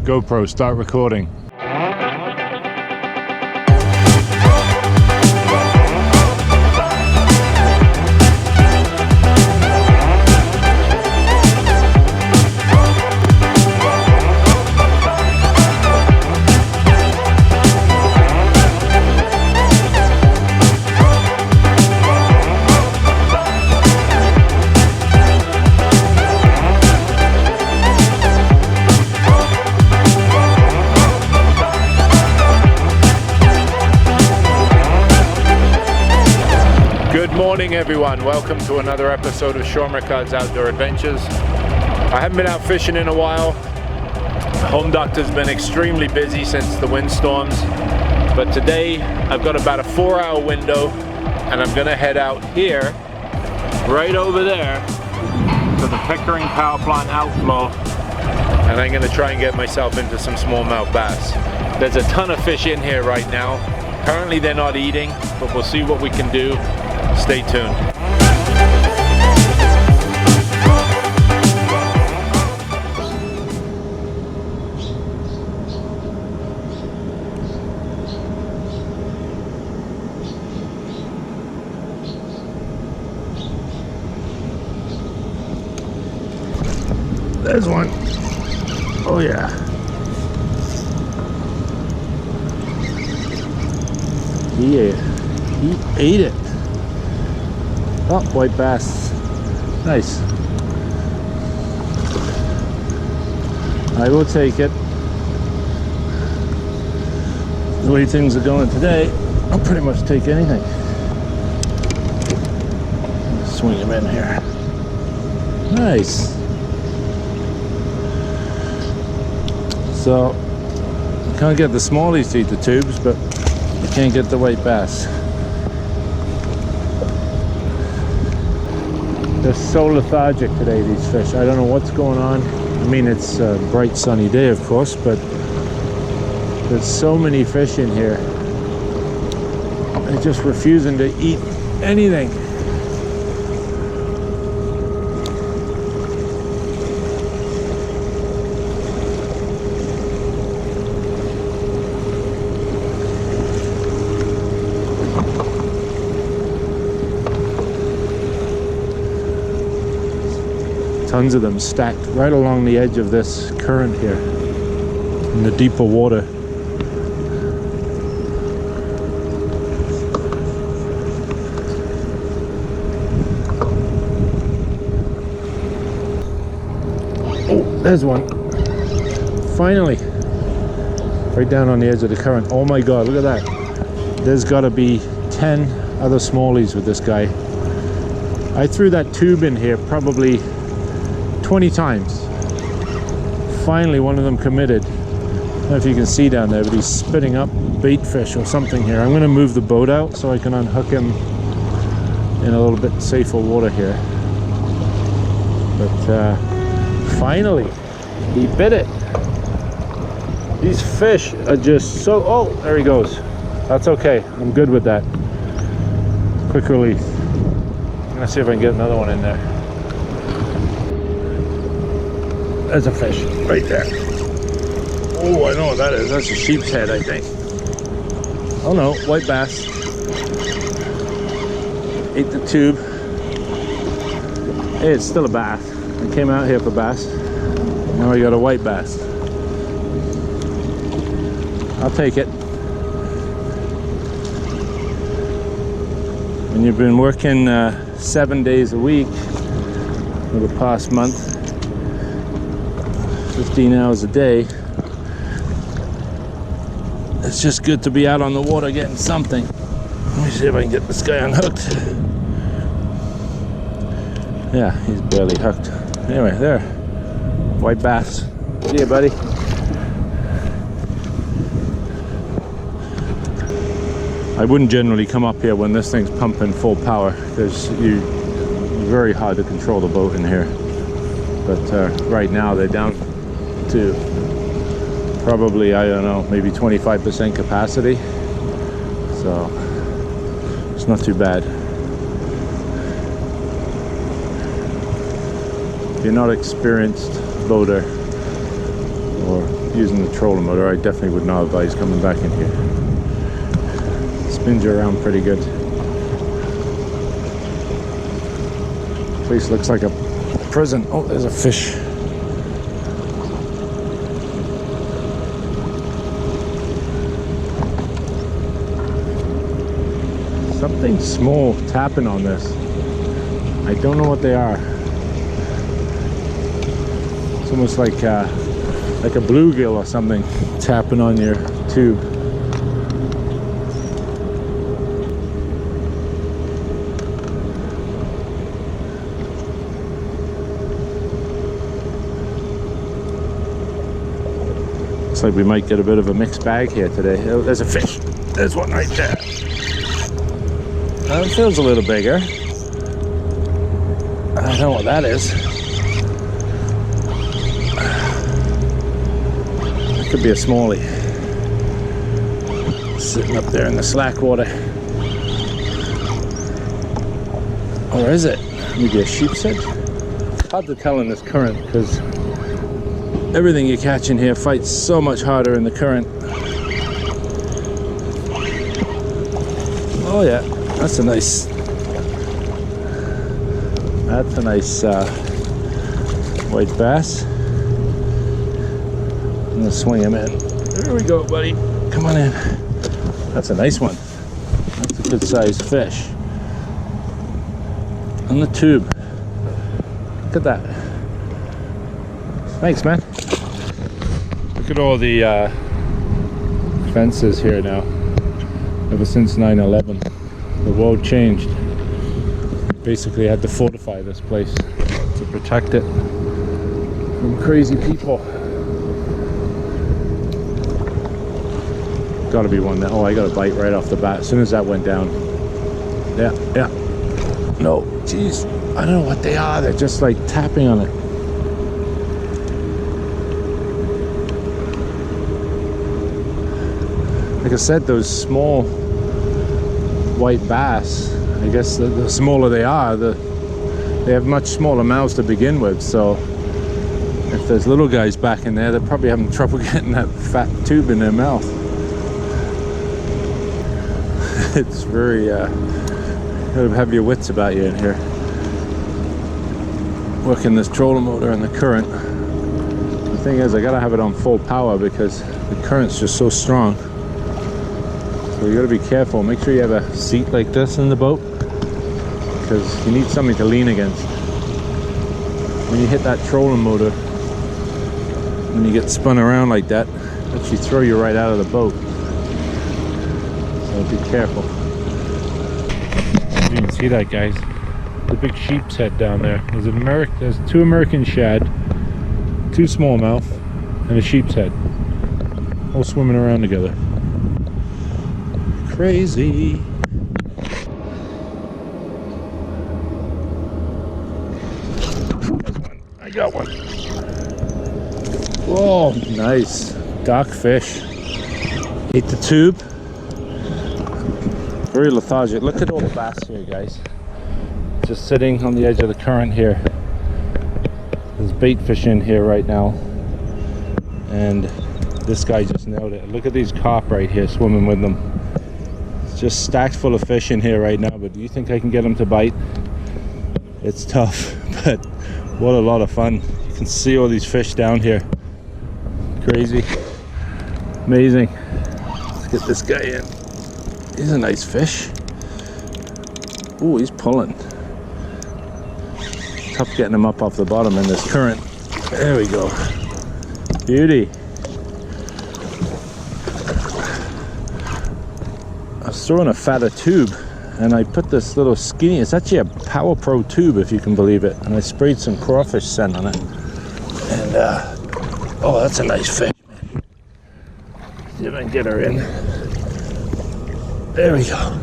GoPro, start recording. Good morning everyone, welcome to another episode of Sean Rickard's Outdoor Adventures. I haven't been out fishing in a while. Home doctor's been extremely busy since the windstorms, but today I've got about a 4-hour window and I'm gonna head out here, right over there, to the Pickering power plant outflow, and I'm gonna try and get myself into some smallmouth bass. There's a ton of fish in here right now. Currently they're not eating, but we'll see what we can do. Stay tuned. There's one. Oh yeah. He ate it. Oh, white bass. Nice. I will take it. The way things are going today, I'll pretty much take anything. Swing him in here. Nice. So, you can't get the smallies to eat the tubes, but you can't get the white bass. They're so lethargic today, these fish. I don't know what's going on. I mean, it's a bright sunny day, of course, but there's so many fish in here. They're just refusing to eat anything. Tons of them stacked right along the edge of this current here in the deeper water. Oh, there's one. Finally. Right down on the edge of the current. Oh my god, look at that. There's got to be 10 other smallies with this guy. I threw that tube in here probably 20 times. Finally one of them committed. I don't know if you can see down there, but he's spitting up bait fish or something here. I'm going to move the boat out so I can unhook him in a little bit safer water here. But finally he bit it. These fish are just so... oh, there he goes. That's okay, I'm good with that. Quick release. I'm gonna see if I can get another one in there. There's a fish right there. Oh, I know what that is. That's a sheep's head, I think. Oh no, white bass. Ate the tube. Hey, it's still a bass. I came out here for bass. Now I got a white bass. I'll take it. When you've been working 7 days a week for the past month, 15 hours a day, it's just good to be out on the water getting something. Let me see if I can get this guy unhooked. Yeah, he's barely hooked. Anyway, there. White bass. See ya, buddy. I wouldn't generally come up here when this thing's pumping full power because it's very hard to control the boat in here. But right now they're down to probably, I don't know, maybe 25% capacity, so it's not too bad. If you're not experienced boater or using the trolling motor, I definitely would not advise coming back in here. Spins you around pretty good. Place looks like a prison. Oh, there's a fish. Something small tapping on this. I don't know what they are. It's almost like a bluegill or something tapping on your tube. Looks like we might get a bit of a mixed bag here today. Oh, there's a fish. There's one right there. It feels a little bigger. I don't know what that is. It could be a smallie. Sitting up there in the slack water. Or is it? Maybe a sheepshead? Hard to tell in this current because everything you catch in here fights so much harder in the current. Oh yeah, that's a nice white bass. I'm gonna swing him in. There we go, buddy. Come on in. That's a nice one. That's a good sized fish. On the tube. Look at that. Thanks, man. Look at all the fences here now. Ever since 9/11, the world changed. Basically had to fortify this place to protect it from crazy people. Gotta be one that, oh, I got a bite right off the bat as soon as that went down. Yeah. No, jeez, I don't know what they are. They're just like tapping on it. Like I said, those small white bass, I guess the smaller they are, they have much smaller mouths to begin with, so if there's little guys back in there, they're probably having trouble getting that fat tube in their mouth. It's very, you gotta have your wits about you in here. Working this trolling motor in the current. The thing is, I gotta have it on full power because the current's just so strong. So you gotta be careful. Make sure you have a seat like this in the boat because you need something to lean against. When you hit that trolling motor, when you get spun around like that, it actually throw you right out of the boat. So be careful. You can see that, guys. The big sheep's head down there. There's two American shad, two smallmouth, and a sheep's head, all swimming around together. Crazy. There's one. I got one. Whoa, nice. Dark fish. Ate the tube. Very lethargic. Look at all the bass here, guys. Just sitting on the edge of the current here. There's bait fish in here right now. And this guy just nailed it. Look at these carp right here swimming with them. It's just stacked full of fish in here right now, but do you think I can get them to bite? It's tough, but what a lot of fun. You can see all these fish down here. Crazy. Amazing. Let's get this guy in. He's a nice fish. Oh, he's pulling. Tough getting him up off the bottom in this current. There we go. Beauty. I was throwing a fatter tube and I put this little skinny, it's actually a Power Pro tube if you can believe it, and I sprayed some crawfish scent on it. And oh, that's a nice fish, man. See if I can get her in. There we go.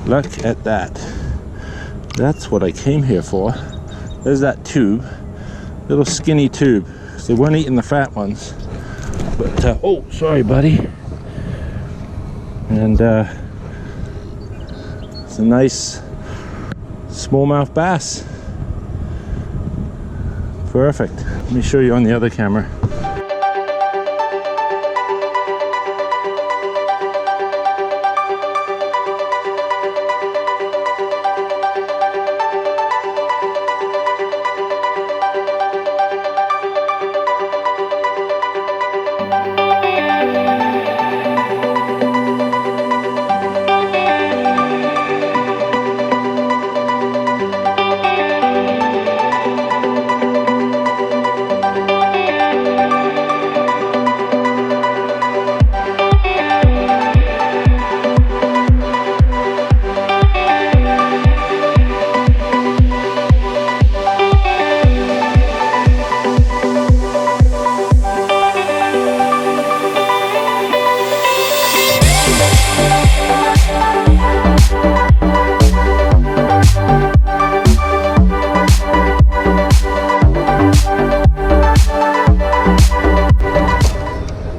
Look at that. That's what I came here for. There's that tube, little skinny tube. They weren't eating the fat ones, but oh, sorry, buddy. And it's a nice smallmouth bass. Perfect. Let me show you on the other camera.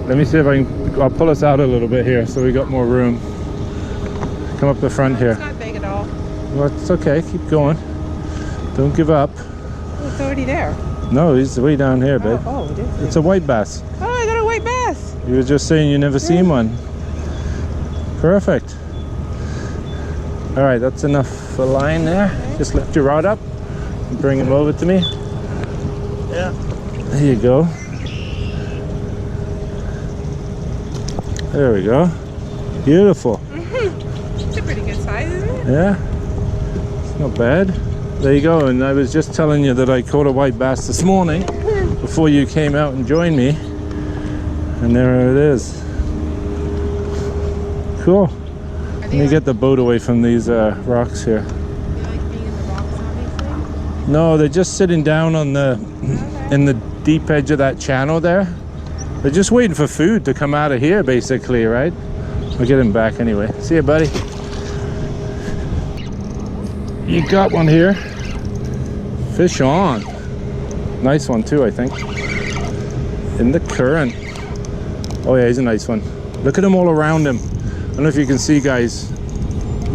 Let me see if I can, I'll pull us out a little bit here so we got more room. Come up the front here. It's not big at all. Well, it's okay, keep going. Don't give up. Oh, it's already there. No, he's way down here, babe. Oh, it is. It's a white bass. Oh, I got a white bass. You were just saying you never seen one. Perfect. All right, that's enough for line there. Okay. Just lift your rod up and bring him over to me. Yeah. There you go. There we go. Beautiful. It's a pretty good size, isn't it? Yeah. It's not bad. There you go. And I was just telling you that I caught a white bass this morning before you came out and joined me. And there it is. Cool. Let me get the boat away from these rocks here. They like being in the rocks, obviously? No, they're just sitting down on the in the deep edge of that channel there. They're just waiting for food to come out of here, basically, right? I'll get him back anyway. See you, buddy. You got one here. Fish on. Nice one too, I think. In the current. Oh yeah, he's a nice one. Look at him all around him. I don't know if you can see, guys.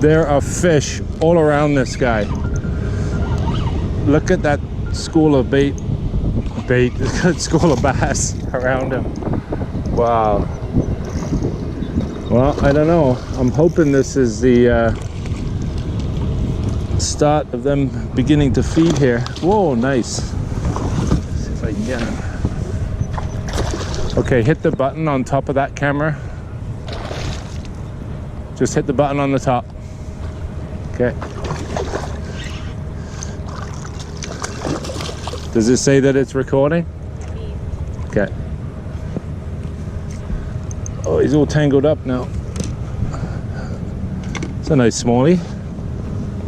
There are fish all around this guy. Look at that school of bait, school of bass around him. Wow. Well, I don't know. I'm hoping this is the start of them beginning to feed here. Whoa, nice. Let's see if I can get him. Okay, hit the button on top of that camera. Just hit the button on the top. Okay. Does it say that it's recording? Okay. Oh, he's all tangled up now. It's a nice smallie.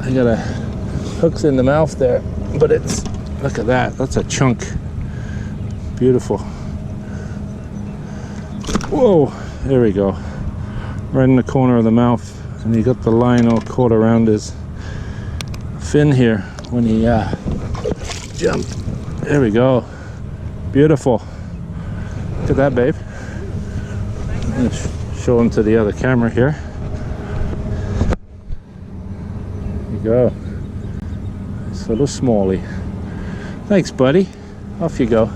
I got a hooks in the mouth there, but it's, look at that. That's a chunk. Beautiful. Whoa, there we go. Right in the corner of the mouth, and he got the line all caught around his fin here when he jumped. There we go. Beautiful. Look at that, babe. I'm gonna show him to the other camera here. There you go. Nice little smallie. Thanks, buddy. Off you go.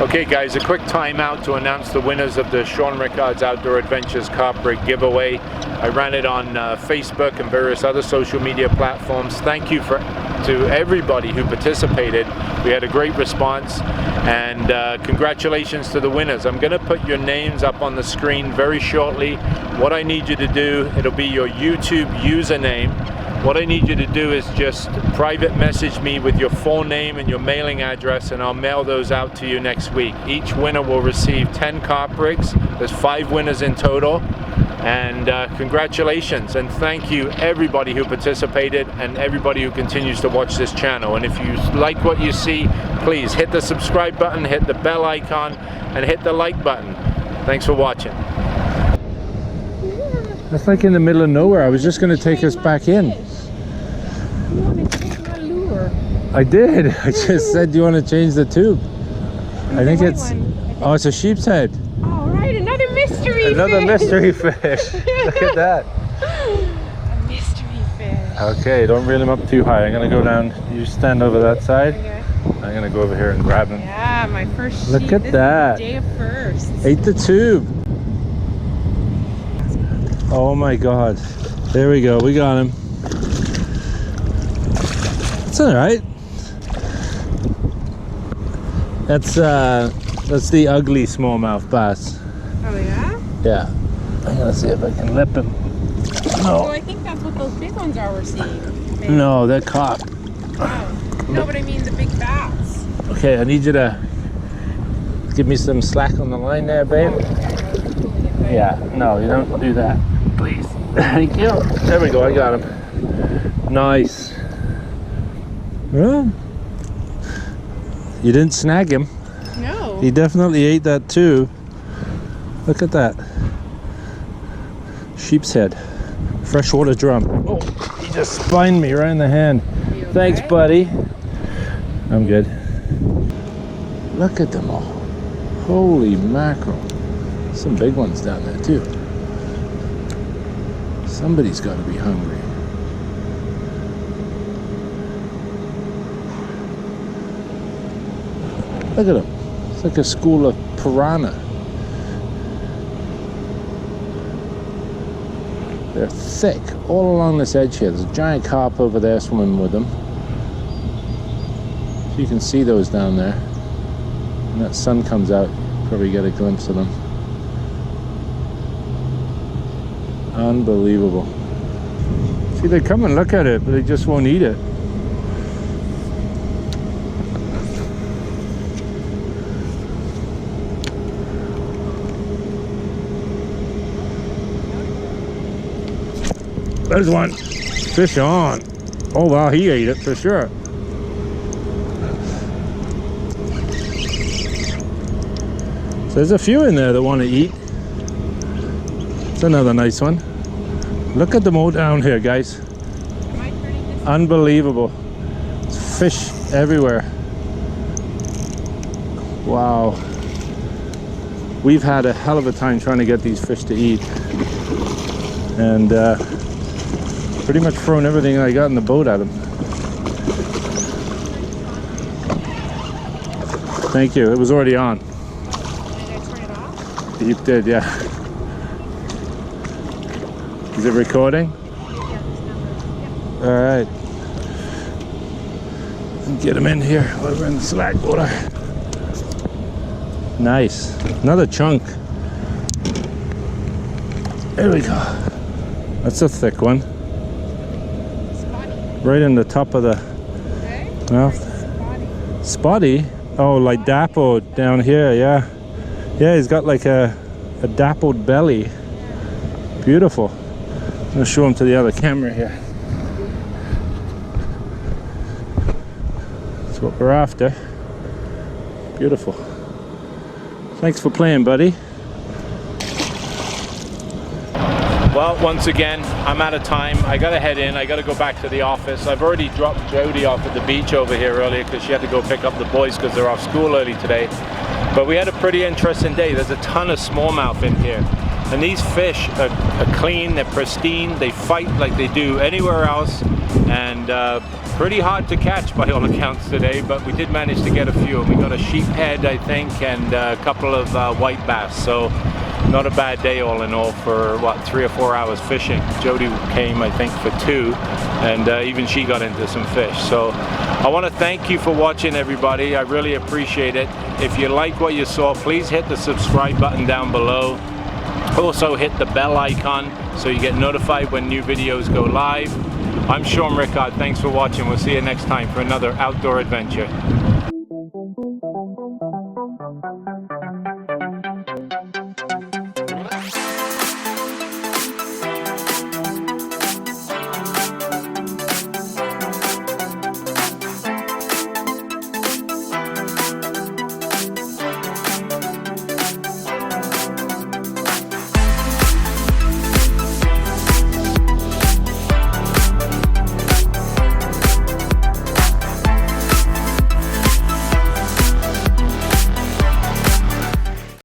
Okay guys, a quick timeout to announce the winners of the Sean Rickard's Outdoor Adventures Carp Rig Giveaway. I ran it on Facebook and various other social media platforms. Thank you to everybody who participated. We had a great response, and congratulations to the winners. I'm going to put your names up on the screen very shortly. What I need you to do, it'll be your YouTube username. What I need you to do is just private message me with your full name and your mailing address, and I'll mail those out to you next week. Each winner will receive 10 carp rigs. There's 5 winners in total. And congratulations, and thank you everybody who participated and everybody who continues to watch this channel. And if you like what you see, please hit the subscribe button, hit the bell icon, and hit the like button. Thanks for watching. That's like in the middle of nowhere. I was just going to take us back in. You want to change my lure? I did. I just said, do you want to change the tube? I think it's, oh, it's a sheep's head. All right, another mystery fish. Another mystery fish. Look at that. A mystery fish. Okay, don't reel him up too high. I'm going to go down. You stand over that side. Okay. I'm going to go over here and grab him. Yeah, my first sheep. Look at that. Day of firsts. Ate the tube. Oh my God. There we go. We got him. It's all right. That's the ugly smallmouth bass. Oh yeah? Yeah. I'm gonna see if I can lip him. No. So I think that's what those big ones are we're seeing. Maybe. No, they're caught. Oh. No, but I mean the big bass. Okay, I need you to give me some slack on the line there, babe. Yeah, no, you don't do that. Please. Thank you. There we go, I got him. Nice. Well, you didn't snag him. No. He definitely ate that too. Look at that. Sheep's head. Freshwater drum. Oh, he just spined me right in the hand. Thanks, buddy. I'm good. Look at them all. Holy mackerel. Some big ones down there too. Somebody's got to be hungry. Look at them. It's like a school of piranha. They're thick all along this edge here. There's a giant carp over there swimming with them. So you can see those down there. When that sun comes out, you probably get a glimpse of them. Unbelievable. See, they come and look at it, but they just won't eat it. There's one. Fish on. Oh wow, he ate it for sure. So there's a few in there that want to eat. It's another nice one. Look at them all down here, guys. Unbelievable. There's fish everywhere. Wow. We've had a hell of a time trying to get these fish to eat. And pretty much thrown everything I got in the boat at them. Thank you. It was already on. Did I turn it off? You did, yeah. Is it recording? Yeah. All right. Get him in here while we're in the slack water. Nice. Another chunk. There we go. That's a thick one. Right in the top of the mouth. Spotty? Oh, like dappled down here, yeah. Yeah, he's got like a dappled belly. Beautiful. I'm gonna show him to the other camera here. That's what we're after. Beautiful. Thanks for playing, buddy. Well, once again, I'm out of time. I gotta head in. I gotta go back to the office. I've already dropped Jody off at the beach over here earlier because she had to go pick up the boys because they're off school early today. But we had a pretty interesting day. There's a ton of smallmouth in here. And these fish are clean, they're pristine, they fight like they do anywhere else. And pretty hard to catch by all accounts today, but we did manage to get a few. We got a sheephead, I think, and a couple of white bass. So not a bad day all in all for what, 3 or 4 hours fishing. Jody came, I think, for 2, and even she got into some fish. So I want to thank you for watching, everybody. I really appreciate it. If you like what you saw, please hit the subscribe button down below. Also hit the bell icon so you get notified when new videos go live. I'm Sean Rickard. Thanks for watching. We'll see you next time for another outdoor adventure.